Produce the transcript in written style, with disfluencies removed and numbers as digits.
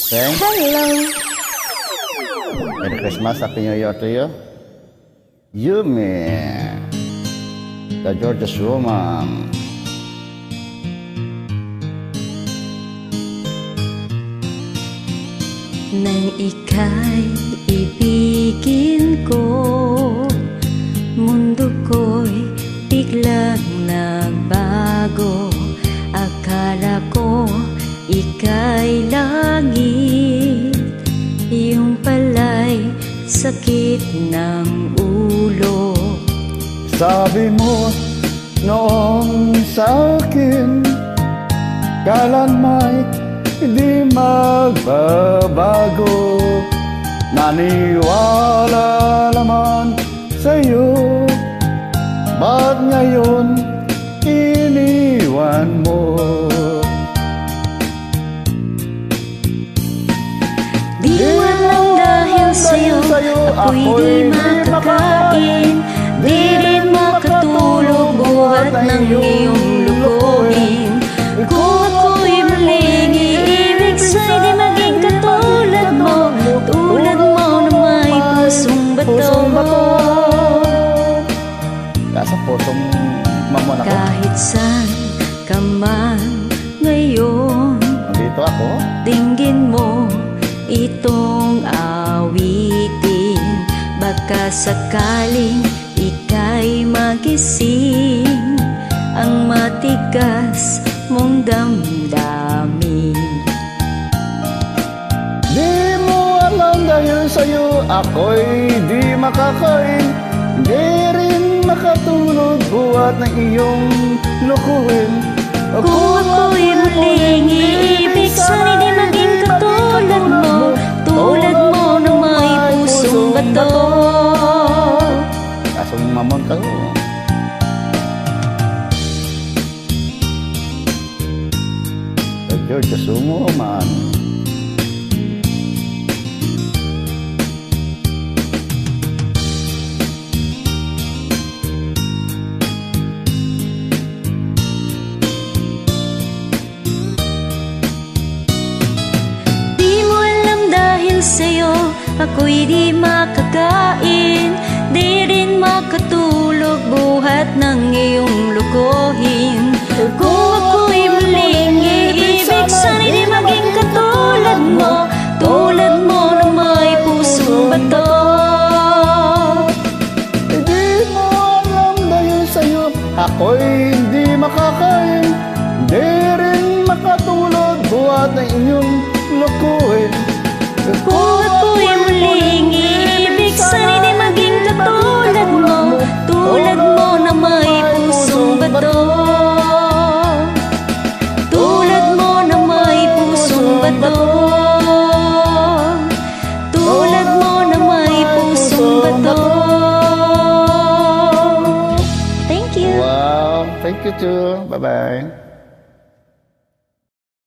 Thanks. Hello. Merry Christmas, Happy New Year to you. Yumi, the George's woman. Nang ika'y ibigin ko, mundo ko'y biglang nagbago. Akala ko ika'y langit, yung pala'y sakit ng ulo. Sabi mo noong sa akin, kailan may hindi magbabago. Naniwala naman sa'yo, ba't ngayon iniwan mo? Di mo alam dahil sa'yo ako'y di makakain, di rin makatulog buhat ng iyong lukuhin. Kung ako'y maling iibig sa'y di maging katulad mo, tulad mo na may pusong bato. Nasa pusong mamon ako. Kahit saan ka man ngayon, Nandito ako. dinggin mo itong awitin. Baka sakaling ika'y magising ang matigas mong damdamin. Di mo alam dahil sa'yo ako'y di makakain, di rin makatulog buhat ng iyong lukuhin. Kung ako'y muling iibig, sana'y di maging katulad mo, tulad mo na may pusong bato. Kasong mamon ka ko. The George's woman. Sa'yo ako'y di makakain, di rin makatulog buhat ng iyong lukuhin. Kung ako'y muling iibig, sana'y di maging katulad mo, tulad mo na may pusong bato. Di mo alam dahil sa'yo ako'y di makakain, di rin makatulog buhat ng iyong lukuhin. Kung ako'y muling iibig, sana'y di maging katulad mo, tulad mo na may pusong bato. Tulad mo na may pusong bato. Tulad mo na may pusong bato. Thank you. Wow, thank you too. Bye-bye.